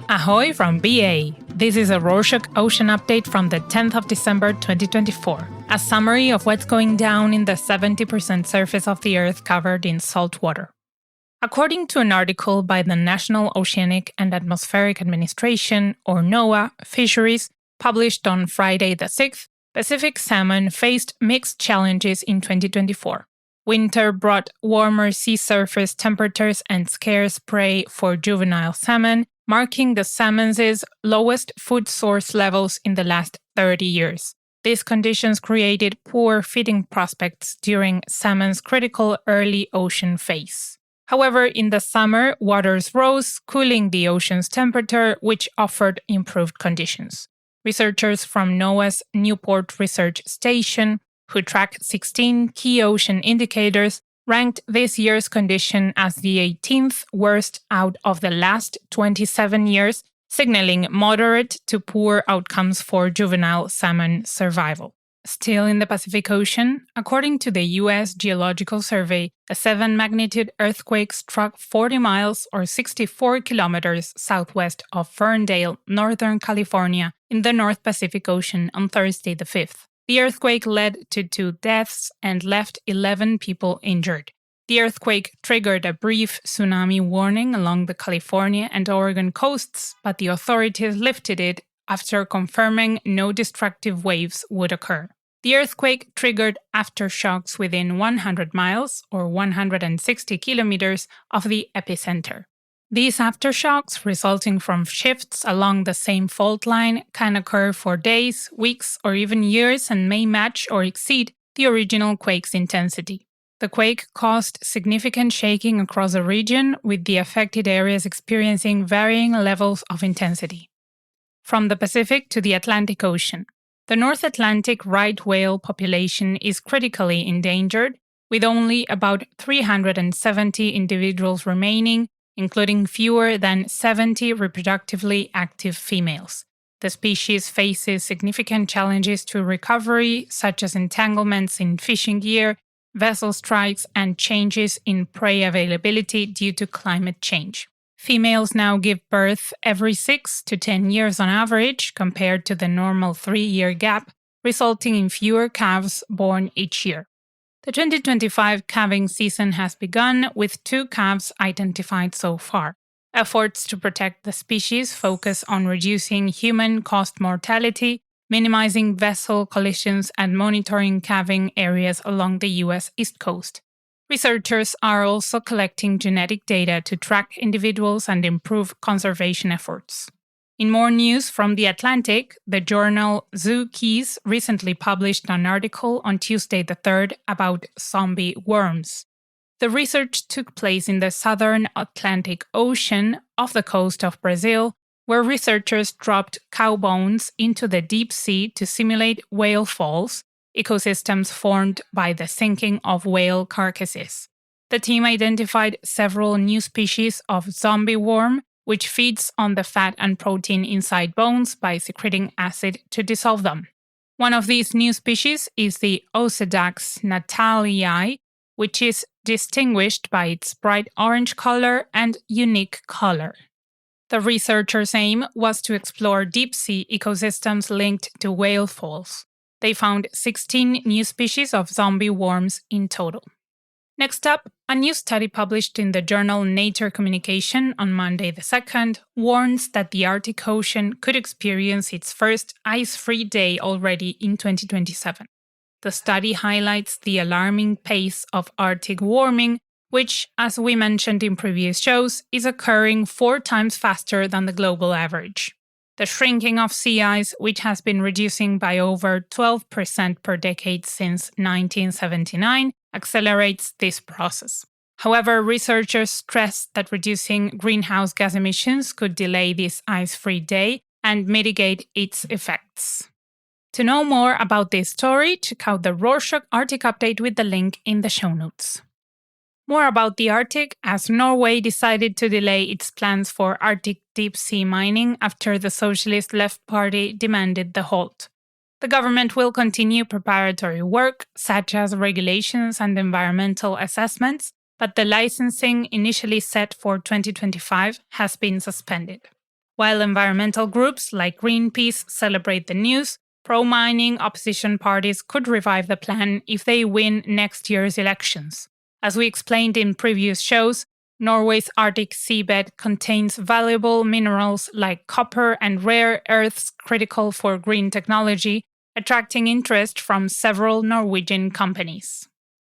Ahoy from BA! This is a Rorschach Ocean update from the 10th of December 2024, a summary of what's going down in the 70% surface of the Earth covered in salt water. According to an article by the National Oceanic and Atmospheric Administration, or NOAA, Fisheries, published on Friday the 6th, Pacific salmon faced mixed challenges in 2024. Winter brought warmer sea surface temperatures and scarce prey for juvenile salmon, marking the salmon's lowest food source levels in the last 30 years. These conditions created poor feeding prospects during salmon's critical early ocean phase. However, in the summer, waters rose, cooling the ocean's temperature, which offered improved conditions. Researchers from NOAA's Newport Research Station, who track 16 key ocean indicators, ranked this year's condition as the 18th worst out of the last 27 years, signaling moderate to poor outcomes for juvenile salmon survival. Still in the Pacific Ocean, according to the U.S. Geological Survey, a 7-magnitude earthquake struck 40 miles or 64 kilometers southwest of Ferndale, Northern California, in the North Pacific Ocean on Thursday the 5th. The earthquake led to 2 deaths and left 11 people injured. The earthquake triggered a brief tsunami warning along the California and Oregon coasts, but the authorities lifted it after confirming no destructive waves would occur. The earthquake triggered aftershocks within 100 miles, or 160 kilometers, of the epicenter. These aftershocks, resulting from shifts along the same fault line, can occur for days, weeks, or even years and may match or exceed the original quake's intensity. The quake caused significant shaking across the region, with the affected areas experiencing varying levels of intensity. From the Pacific to the Atlantic Ocean, the North Atlantic right whale population is critically endangered, with only about 370 individuals remaining, including fewer than 70 reproductively active females. The species faces significant challenges to recovery, such as entanglements in fishing gear, vessel strikes, and changes in prey availability due to climate change. Females now give birth every 6 to 10 years on average, compared to the normal 3-year gap, resulting in fewer calves born each year. The 2025 calving season has begun, with 2 calves identified so far. Efforts to protect the species focus on reducing human-caused mortality, minimizing vessel collisions, and monitoring calving areas along the U.S. East Coast. Researchers are also collecting genetic data to track individuals and improve conservation efforts. In more news from the Atlantic, the journal Zoo Keys recently published an article on Tuesday the 3rd about zombie worms. The research took place in the southern Atlantic Ocean off the coast of Brazil, where researchers dropped cow bones into the deep sea to simulate whale falls, ecosystems formed by the sinking of whale carcasses. The team identified several new species of zombie worm, which feeds on the fat and protein inside bones by secreting acid to dissolve them. One of these new species is the Osedax natalii, which is distinguished by its bright orange color and unique color. The researchers' aim was to explore deep-sea ecosystems linked to whale falls. They found 16 new species of zombie worms in total. Next up, a new study published in the journal Nature Communication on Monday the 2nd warns that the Arctic Ocean could experience its first ice-free day already in 2027. The study highlights the alarming pace of Arctic warming, which, as we mentioned in previous shows, is occurring 4 times faster than the global average. The shrinking of sea ice, which has been reducing by over 12% per decade since 1979, accelerates this process. However, researchers stress that reducing greenhouse gas emissions could delay this ice-free day and mitigate its effects. To know more about this story, check out the Rorschach Arctic update with the link in the show notes. More about the Arctic, as Norway decided to delay its plans for Arctic deep-sea mining after the Socialist Left Party demanded the halt. The government will continue preparatory work, such as regulations and environmental assessments, but the licensing initially set for 2025 has been suspended. While environmental groups like Greenpeace celebrate the news, pro-mining opposition parties could revive the plan if they win next year's elections. As we explained in previous shows, Norway's Arctic seabed contains valuable minerals like copper and rare earths critical for green technology, attracting interest from several Norwegian companies.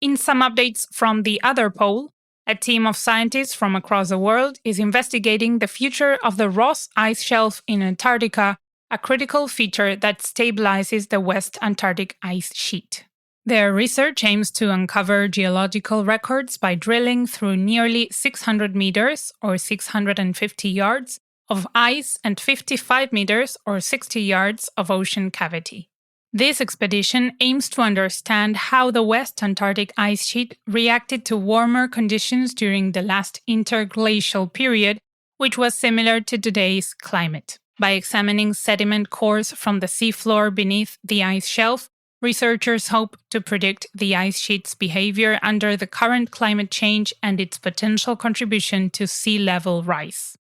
In some updates from the other pole, a team of scientists from across the world is investigating the future of the Ross ice shelf in Antarctica, a critical feature that stabilizes the West Antarctic ice sheet. Their research aims to uncover geological records by drilling through nearly 600 meters, or 650 yards, of ice and 55 meters, or 60 yards, of ocean cavity. This expedition aims to understand how the West Antarctic ice sheet reacted to warmer conditions during the last interglacial period, which was similar to today's climate. By examining sediment cores from the seafloor beneath the ice shelf, researchers hope to predict the ice sheet's behavior under the current climate change and its potential contribution to sea level rise.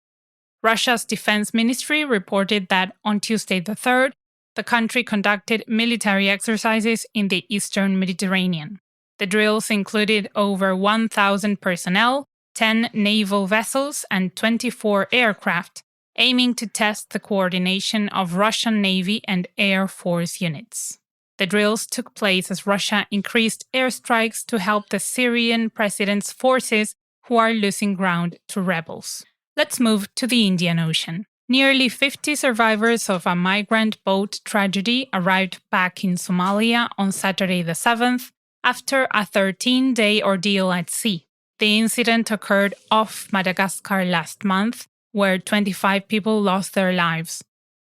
Russia's defense ministry reported that on Tuesday the 3rd, the country conducted military exercises in the eastern Mediterranean. The drills included over 1,000 personnel, 10 naval vessels, and 24 aircraft, aiming to test the coordination of Russian Navy and Air Force units. The drills took place as Russia increased airstrikes to help the Syrian president's forces, who are losing ground to rebels. Let's move to the Indian Ocean. Nearly 50 survivors of a migrant boat tragedy arrived back in Somalia on Saturday the 7th after a 13-day ordeal at sea. The incident occurred off Madagascar last month, where 25 people lost their lives.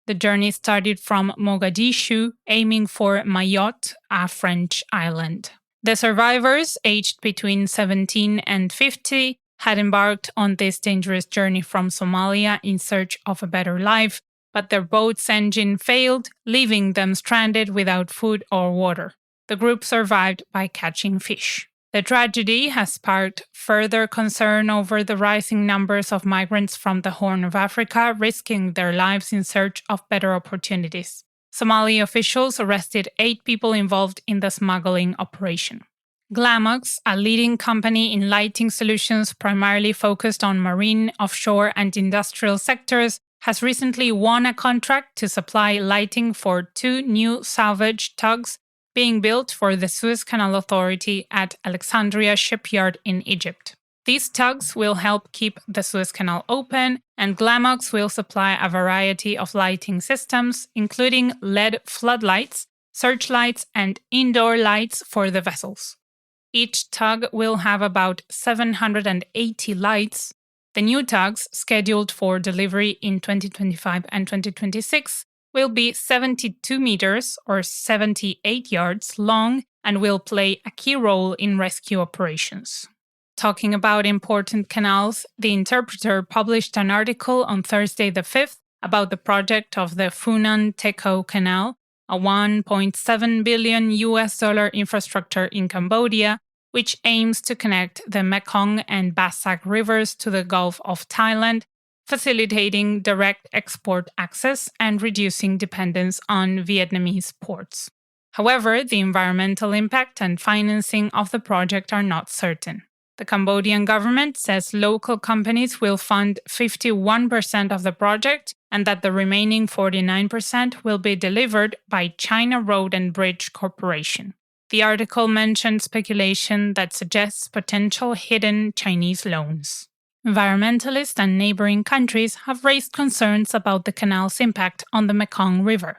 The journey started from Mogadishu, aiming for Mayotte, a French island. The survivors, aged between 17 and 50, had embarked on this dangerous journey from Somalia in search of a better life, but their boat's engine failed, leaving them stranded without food or water. The group survived by catching fish. The tragedy has sparked further concern over the rising numbers of migrants from the Horn of Africa risking their lives in search of better opportunities. Somali officials arrested 8 people involved in the smuggling operation. Glamox, a leading company in lighting solutions primarily focused on marine, offshore, and industrial sectors, has recently won a contract to supply lighting for 2 new salvage tugs being built for the Suez Canal Authority at Alexandria Shipyard in Egypt. These tugs will help keep the Suez Canal open, and Glamox will supply a variety of lighting systems, including LED floodlights, searchlights, and indoor lights for the vessels. Each tug will have about 780 lights. The new tugs, scheduled for delivery in 2025 and 2026, will be 72 meters or 78 yards long and will play a key role in rescue operations. Talking about important canals, The Interpreter published an article on Thursday the 5th about the project of the Funan-Teco Canal, a $1.7 billion infrastructure in Cambodia, which aims to connect the Mekong and Bassac rivers to the Gulf of Thailand, facilitating direct export access and reducing dependence on Vietnamese ports. However, the environmental impact and financing of the project are not certain. The Cambodian government says local companies will fund 51% of the project and that the remaining 49% will be delivered by China Road and Bridge Corporation. The article mentioned speculation that suggests potential hidden Chinese loans. Environmentalists and neighboring countries have raised concerns about the canal's impact on the Mekong River.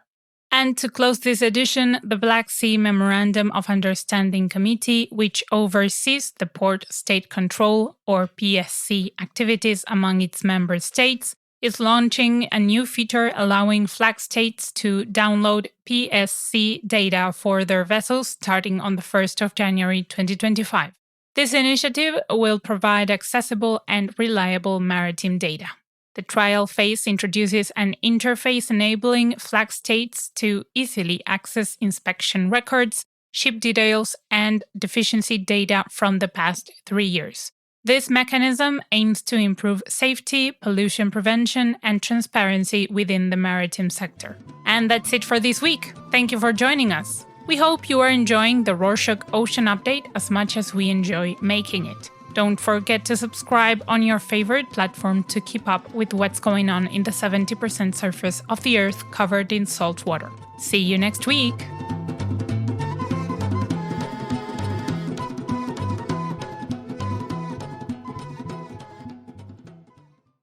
And to close this edition, the Black Sea Memorandum of Understanding Committee, which oversees the Port State Control or PSC activities among its member states, is launching a new feature allowing flag states to download PSC data for their vessels starting on the 1st of January 2025. This initiative will provide accessible and reliable maritime data. The trial phase introduces an interface enabling flag states to easily access inspection records, ship details, and deficiency data from the past 3 years. This mechanism aims to improve safety, pollution prevention, and transparency within the maritime sector. And that's it for this week. Thank you for joining us. We hope you are enjoying the Rorschach Ocean Update as much as we enjoy making it. Don't forget to subscribe on your favorite platform to keep up with what's going on in the 70% surface of the Earth covered in salt water. See you next week!